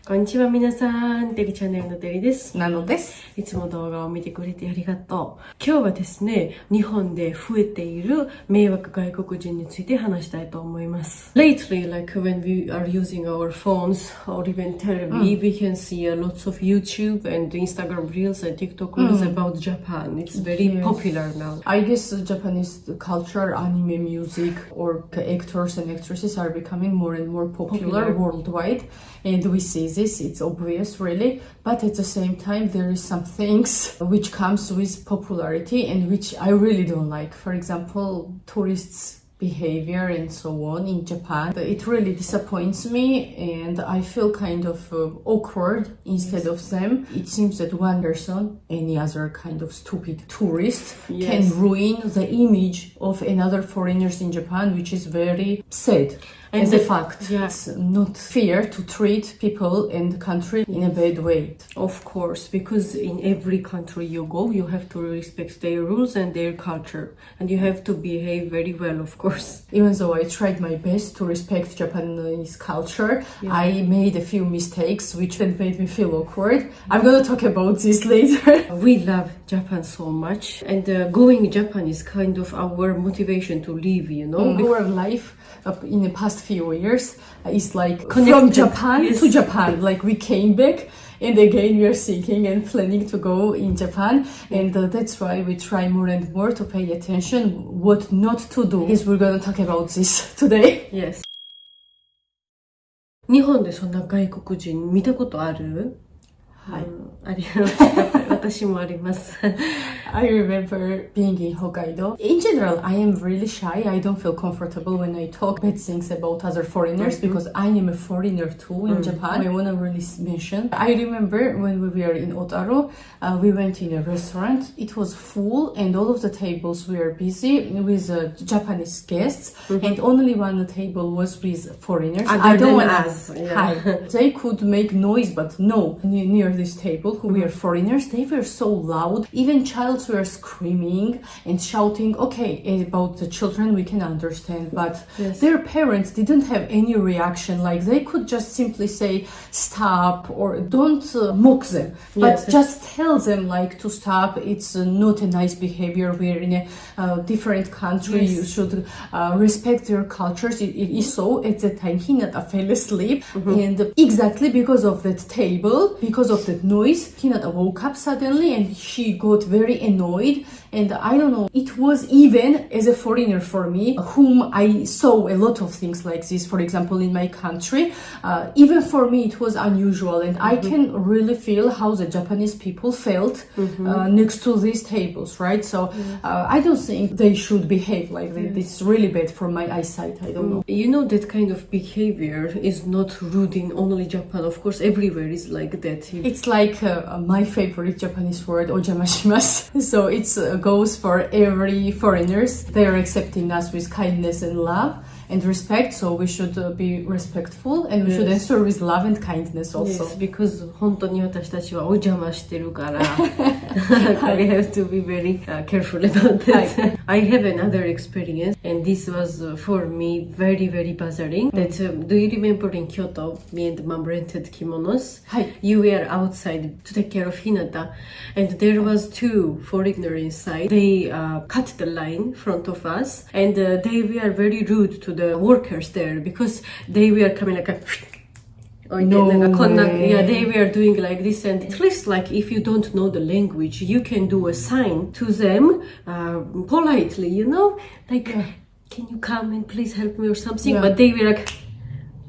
こんにちは皆さん、テリちゃんねるのテリです。なのです。いつも動画を見てくれてありがとう。今日はですね、日本で増えている迷惑外国人について話したいと思います。Lately, like when we are using our phones or even TV, we can see lots of YouTube and Instagram reels and TikTok reels about Japan. It's very popular now. I guess Japanese culture, anime, music, or actors and actresses are becoming more and more popular worldwide. And we see this, it's obvious really, but at the same time there is some things which comes with popularity and which I really don't like. For example, tourists' behavior and so on in Japan. It really disappoints me and I feel kind of awkward instead of them. It seems that one person, any other kind of stupid tourist, can ruin the image of another foreigners in Japan, which is very sad. And the fact, it's not fair to treat people and the country in a bad way. Of course, because in every country you go, you have to respect their rules and their culture. And you have to behave very well, of course. Even though I tried my best to respect Japanese culture, I made a few mistakes which made me feel awkward. I'm gonna talk about this later. We love Japan so much. And going to Japan is kind of our motivation to live, you know? Our life in the past few years is like from Japan to Japan. Like we came back and again we are thinking and planning to go in Japan, and that's why we try more and more to pay attention what not to do. Yes, we're gonna talk about this today. Yes. 日本でそんな外国人見たことある？はい。あります。私もあります。I remember being in Hokkaido. In general, I am really shy. I don't feel comfortable when I talk bad things about other foreigners because I am a foreigner too in Japan. I want to really mention. I remember when we were in Otaru, we went in a restaurant. It was full and all of the tables were busy with Japanese guests and only one table was with foreigners. I don't want us. They could make noise, but no, near this table who were foreigners, they were so loud. Even childs were screaming and shouting. Okay, about the children we can understand, but their parents didn't have any reaction. Like they could just simply say stop or don't mock them, but just tell them like to stop. It's not a nice behavior. We're in a different country. You should respect their cultures. It is so. At the time Hinata fell asleep and exactly because of that table, because of that noise, Hinata woke up suddenly and she got very annoyed. And I don't know, it was even as a foreigner for me, whom I saw a lot of things like this, for example, in my country. Even for me, it was unusual. And I can really feel how the Japanese people felt next to these tables, right? So I don't think they should behave like that. It's really bad for my eyesight. I don't know. You know, that kind of behavior is not rude in only Japan. Of course, everywhere is like that. It's like my favorite Japanese word, ojamashimasu. So it's goes for every foreigners. They are accepting us with kindness and love and respect, so we should be respectful and we should answer with love and kindness also. Yes, because 本当に私たちはお邪魔してるから we have to be very careful about that. I have another experience and this was for me very bothering. That do you remember in Kyoto, me and mom rented kimonos? You were outside to take care of Hinata and there was two foreigners inside. They cut the line in front of us and they were very rude to the workers there because they were coming like a they were doing like this, and at least like if you don't know the language, you can do a sign to them politely, you know, like can you come and please help me or something, but they were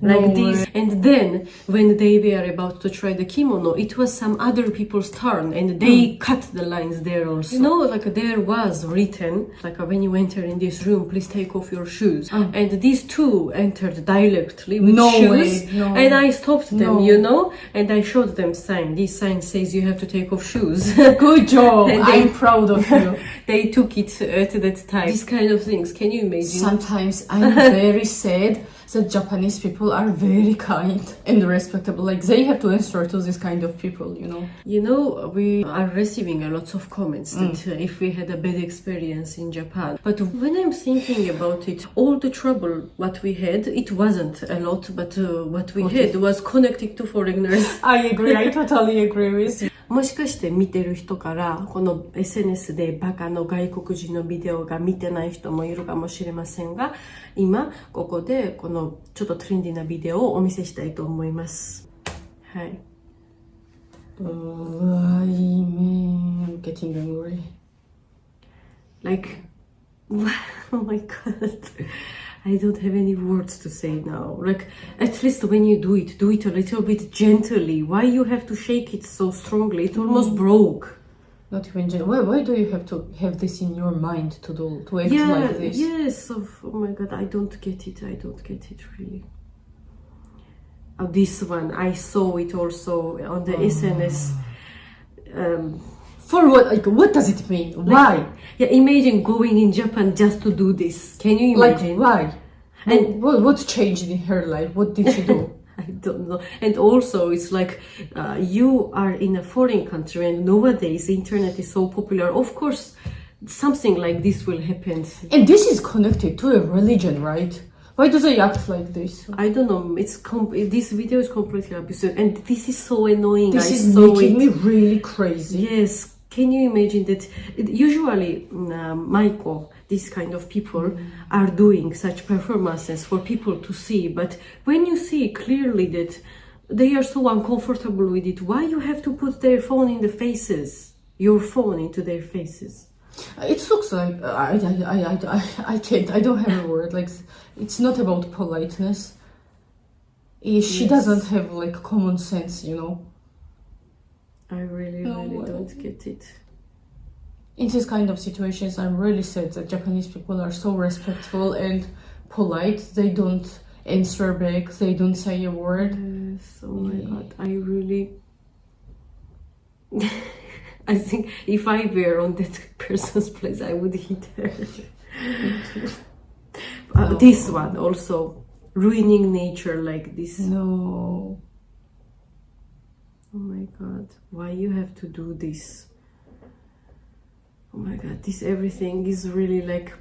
like this. And then when they were about to try the kimono, it was some other people's turn and they cut the lines there also. You know, like there was written like when you enter in this room, please take off your shoes. And these two entered directly with shoes. And I stopped them, you know, and I showed them sign. This sign says you have to take off shoes. Good job. I'm proud of you. They took it at that time. These kind of things, can you imagine? Sometimes I'm very sad that Japanese people are very kind and respectable. Like they have to answer to this kind of people, you know. You know, we are receiving a lot of comments that if we had a bad experience in Japan. But when I'm thinking about it, all the trouble what we had, it wasn't a lot, but what we had was connected to foreigners. I agree. I totally agree with you. もしかして見てる人からこの SNS でバカの外国人のビデオが見てない人もいるかもしれませんが、今ここでこのちょっとトレンディーなビデオをお見せしたいと思います。はい。I'm getting angry. Like, oh my god. I don't have any words to say now. Like, at least when you do it a little bit gently. Why you have to shake it so strongly? It almost broke. Not even why do you have to have this in your mind to act like this? Yes. Oh my god, I don't get it. I don't get it really. Oh, this one, I saw it also on the SNS. For what? Like, what does it mean? Why? Yeah, imagine going in Japan just to do this. Can you imagine? Like, why? And what changed in her life? What did she do? I don't know. And also, it's like you are in a foreign country, and nowadays the internet is so popular. Of course, something like this will happen. And this is connected to a religion, right? Why do they act like this? I don't know. This video is completely absurd, and this is so annoying. This is making me really crazy. Yes. Can you imagine that? Usually, Maiko, this kind of people are doing such performances for people to see. But when you see clearly that they are so uncomfortable with it, why you have to put their phone in the faces? Your phone into their faces? It looks like I can't. I don't have a word. Like, it's not about politeness. She doesn't have like common sense, you know. I really don't get it. In this kind of situations, I'm really sad that Japanese people are so respectful and polite. They don't answer back. They don't say a word. Yes. Oh my god. I really. I think if I were on that person's place, I would hit her. This one also, ruining nature like this. No. Oh my god, why you have to do this? Oh my god, this everything is really like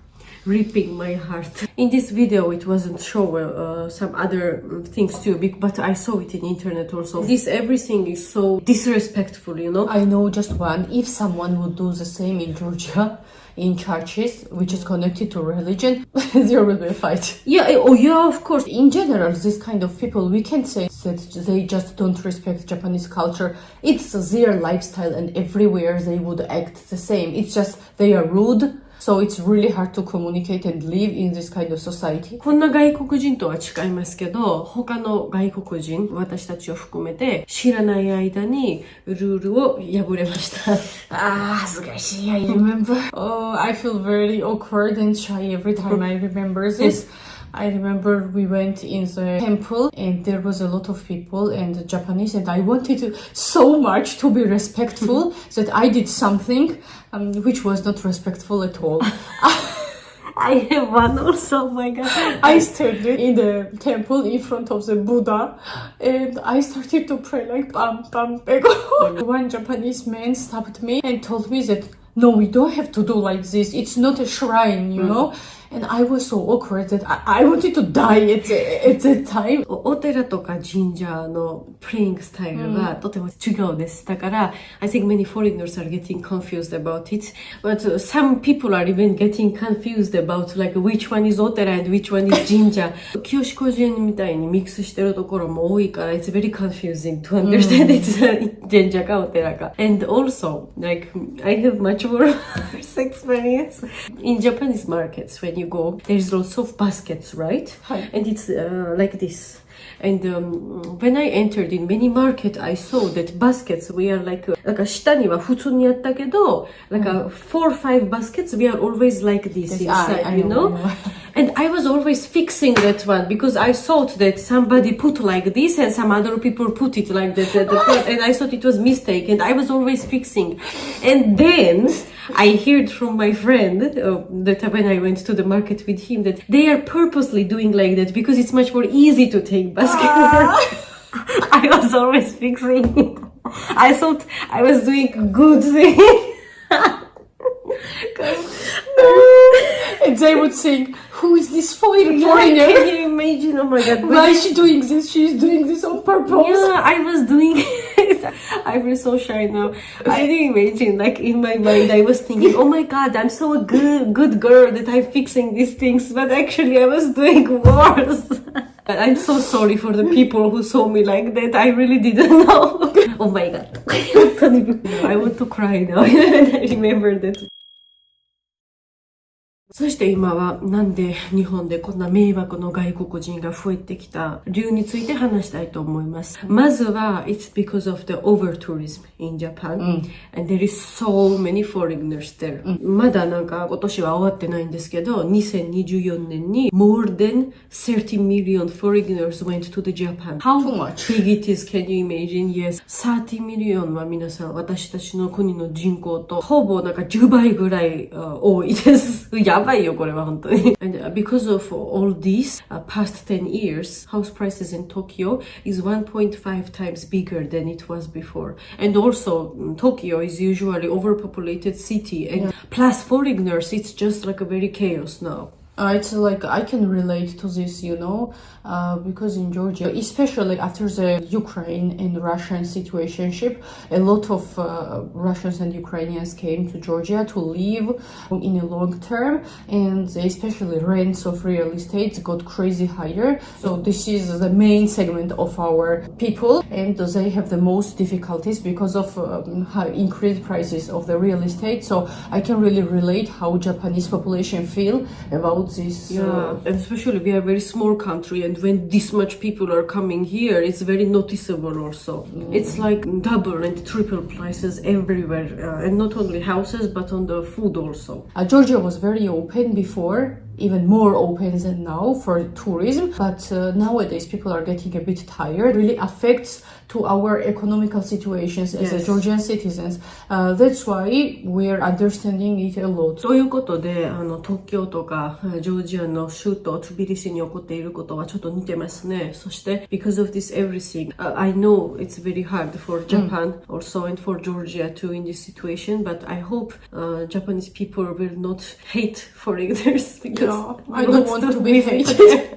ripping my heart. In this video it wasn't show some other things too, but I saw it in internet also. This everything is so disrespectful, you know. I know just one. If someone would do the same in Georgia, in churches, which is connected to religion, there will be a fight. Yeah, oh yeah, of course. In general, this kind of people, we can say that they just don't respect Japanese culture. It's their lifestyle, and everywhere they would act the same. It's just they are rude. So it's really hard to communicate and live in this kind of society. こんな外国人とは違いますけど、他の外国人、私たちを含めて知らない間にルールを破れました。恥ずかしい。I remember. Oh, I feel very awkward and shy every time I remember this. I remember we went in the temple and there was a lot of people and Japanese, and I wanted so much to be respectful that I did something which was not respectful at all. I have one also, oh my god. I stood in the temple in front of the Buddha and I started to pray like pam pam pego. One Japanese man stopped me and told me that no, we don't have to do like this. It's not a shrine, you know. And I was so awkward that I wanted to die at that time. お寺とか神社のプレイングスタイルがとても違うです。だから、I think many foreigners are getting confused about it. But some people are even getting confused about like which one is お寺 and which one is 神社。清志工事園みたいにミックスしてるところも多いから、it's very confusing to understand it's 神社かお寺か。And also, like, I have much more experience in Japanese markets when you go, there's lots of baskets, right? And it's like this. And when I entered in many market, I saw that baskets were like 下には普通にあったけど, like 4 or 5 baskets, we are always like this inside, you know? And I was always fixing that one because I thought that somebody put like this and some other people put it like that. And I thought it was mistake and I was always fixing. And then I heard from my friend that when I went to the market with him that they are purposely doing like that because it's much more easy to take basket. I was always fixing. I thought I was doing a good thing. And they would think, who is this foreigner? Can you imagine? Oh my god. Why is she doing this? She's doing this on purpose. Yeah, I was doing it. I feel so shy now. I didn't imagine, like in my mind, I was thinking, oh my god, I'm so a good girl that I'm fixing these things. But actually, I was doing worse. I'm so sorry for the people who saw me like that. I really didn't know. Oh my god. I want to cry now. I remember that. そして今はなんで日本でこんな迷惑の外国人が増えてきた理由について話したいと思います。まずは It's because of the over-tourism in Japan、and there is so many foreigners there、まだなんか今年は終わってないんですけど2024年に more than 30 million foreigners went to the Japan. How big it is, can you imagine? Yes, 30 million は皆さん私たちの国の人口とほぼなんか10倍ぐらい多いです。やばいよこれは本当に。And because of all this, past 10 years, house prices in Tokyo is 1.5 times bigger than it was before. And also, Tokyo is usually overpopulated city, and plus foreigners, it's just like a very chaos now. It's like I can relate to this, you know, because in Georgia, especially after the Ukraine and Russian situationship, a lot of Russians and Ukrainians came to Georgia to live in a long term, and especially rents of real estate got crazy higher. So this is the main segment of our people, and they have the most difficulties because of high increased prices of the real estate. So I can really relate how Japanese population feel about this. Yeah, and especially we are a very small country, and when this much people are coming here, it's very noticeable also. It's like double and triple prices everywhere, and not only houses but on the food also. Georgia was very open before, even more open than now for tourism, but nowadays people are getting a bit tired. It really affects to our economical situations as a Georgian citizens. That's why we're understanding it a lot. そういうことで、東京とかジョージアの首都トビリシに起こっていることはちょっと似てますね。そして because of this everything, I know it's very hard for Japan also and for Georgia too in this situation, but I hope Japanese people will not hate foreigners because I don't want to be hated.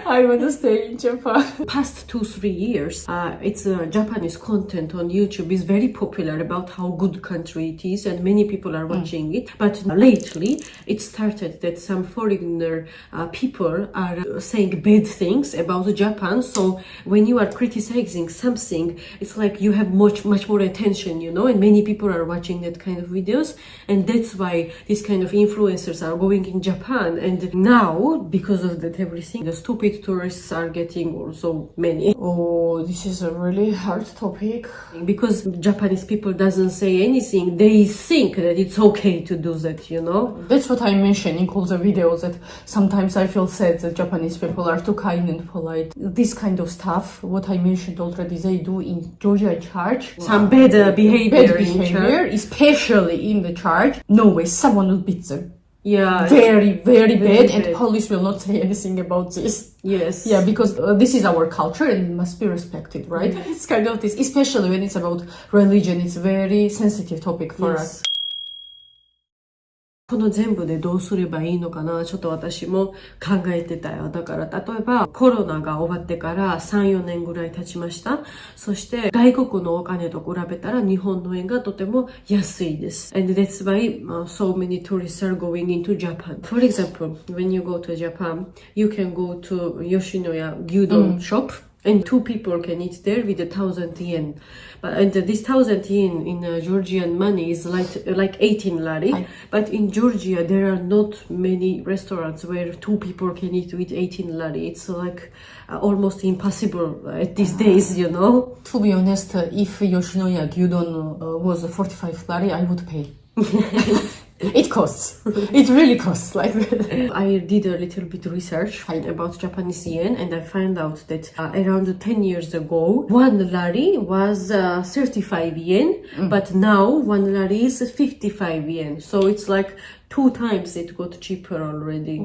I want to stay in Japan. Past 2-3 years, it's Japanese content on YouTube is very popular about how good country it is, and many people are watching it. But lately, it started that some foreigner people are saying bad things about Japan. So when you are criticizing something, it's like you have much more attention, you know, and many people are watching that kind of videos, and that's why these kind of influencers are going in Japan. And now, because of that everything, the stupid tourists are getting also many. Oh, this is a really hard topic. Because Japanese people doesn't say anything, they think that it's okay to do that, you know? That's what I mentioned in all the videos, that sometimes I feel sad that Japanese people are too kind and polite. This kind of stuff, what I mentioned already, they do in Georgia church. Some bad behavior in church. Especially in the church. No way, someone will beat them. Yeah. Very bad, and police will not say anything about this. Yes. Yeah, because this is our culture and it must be respected, right? It's kind of this, especially when it's about religion, it's a very sensitive topic for us. この全部でどうすればいいのかな、ちょっと私も考えてたよ。だから例えばコロナが終わってから3、4年ぐらい経ちました。そして外国のお金と比べたら日本の円がとても安いです。And that's why so many tourists are going into Japan. For example, when you go to Japan, you can go to Yoshinoya Gyudon shop. And 2 people can eat there with 1,000 yen. And this 1,000 yen in Georgian money is like 18 lari. But in Georgia, there are not many restaurants where 2 people can eat with 18 lari. It's like almost impossible at these days, you know. To be honest, if Yoshinoya Gyudon was 45 lari, I would pay. It costs. It really costs. Like I did a little bit research about Japanese yen, and I found out that around 10 years ago, 1 lari was 35 yen, but now 1 lari is 55 yen. So it's like 2 times it got cheaper already.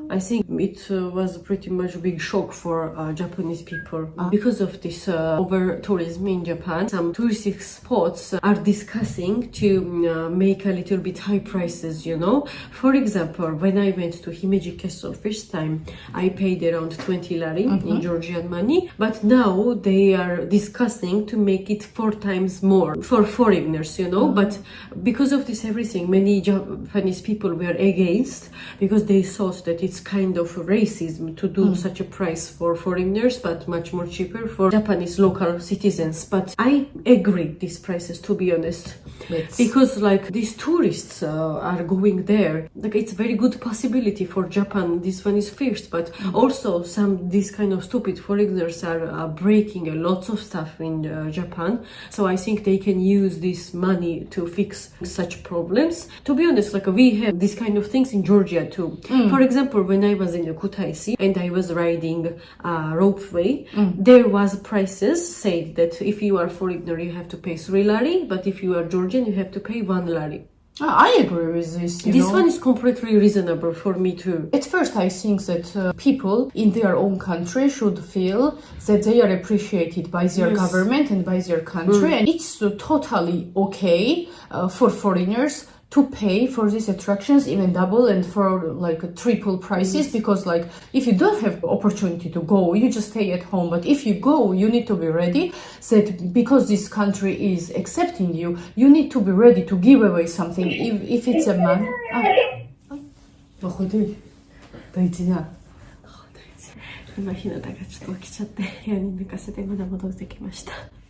I think it was pretty much a big shock for Japanese people. Because of this over tourism in Japan, some touristic spots are discussing to make a little bit high prices, you know. For example, when I went to Himeji Castle first time, I paid around 20 lari in Georgian money, but now they are discussing to make it 4 times more for foreigners, you know. But because of this everything, many Japanese people were against, because they thought that it's kind of racism to do such a price for foreigners, but much more cheaper for Japanese local citizens. But I agree these prices, to be honest. Yes. Because like these tourists are going there, like it's very good possibility for Japan. This one is first, but also these kind of stupid foreigners are breaking a lot of stuff in Japan. So I think they can use this money to fix such problems. To be honest, like we have these kind of things in Georgia too. For example, when I was in Kutaisi and I was riding ropeway, there was prices said that if you are foreigner you have to pay 3 lari, but if you are Georgian you have to pay 1 lari. I agree with this. This one is completely reasonable for me too. At first, I think that people in their own country should feel that they are appreciated by their government and by their country, and it's totally okay for foreigners to pay for these attractions even double and for like triple prices, because like if you don't have opportunity to go, you just stay at home. But if you go, you need to be ready that because this country is accepting you, you need to be ready to give away something. If it's a man.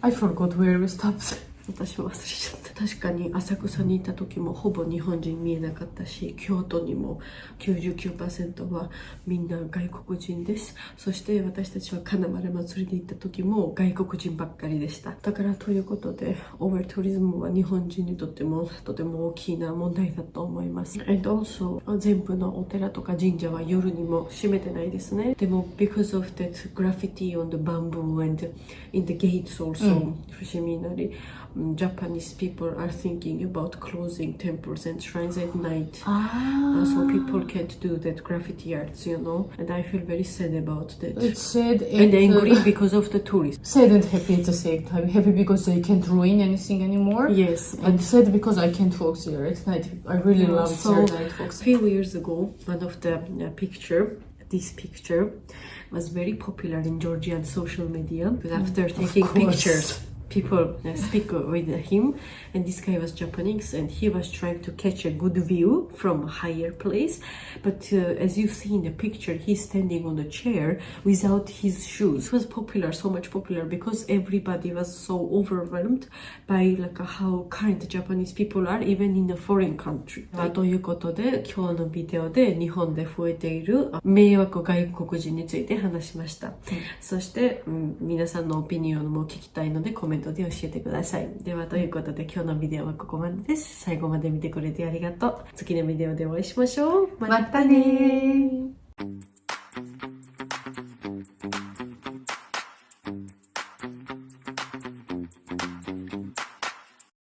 I forgot where we stopped. 私も忘れちゃった。確かに浅草に行った時もほぼ日本人見えなかったし、京都にも 99% はみんな外国人です。そして私たちは金丸祭りで行った時も外国人ばっかりでした。だからということで、オーバートゥリズムは日本人にとってもとても大きな問題だと思います。And also 全部のお寺とか神社は夜にも閉めてないですね。でも because of that graffiti on the bamboo and in the gates also、伏見稲荷Japanese people are thinking about closing temples and shrines at night. So people can't do that graffiti arts, you know. And I feel very sad about that. It's sad and angry because of the tourists. Sad and happy at the same time. Happy because they can't ruin anything anymore. Yes. And sad because I can't walk there at night. I really love night walks. A few years ago, one of the this picture was very popular in Georgian social media. But after taking pictures, people speak with him, and this guy was Japanese and he was trying to catch a good view from a higher place, but as you see in the picture, he's standing on a chair without his shoes. It was popular, so much popular, because everybody was so overwhelmed by like how kind Japanese people are even in a foreign country. ということで今日のビデオで日本で増えている迷惑外国人について話しました。そして、皆さんのオピニオンも聞きたいのでコメントで教えてください。ではということで今日のビデオはここまでです。最後まで見てくれてありがとう。次のビデオでお会いしましょう。またねー。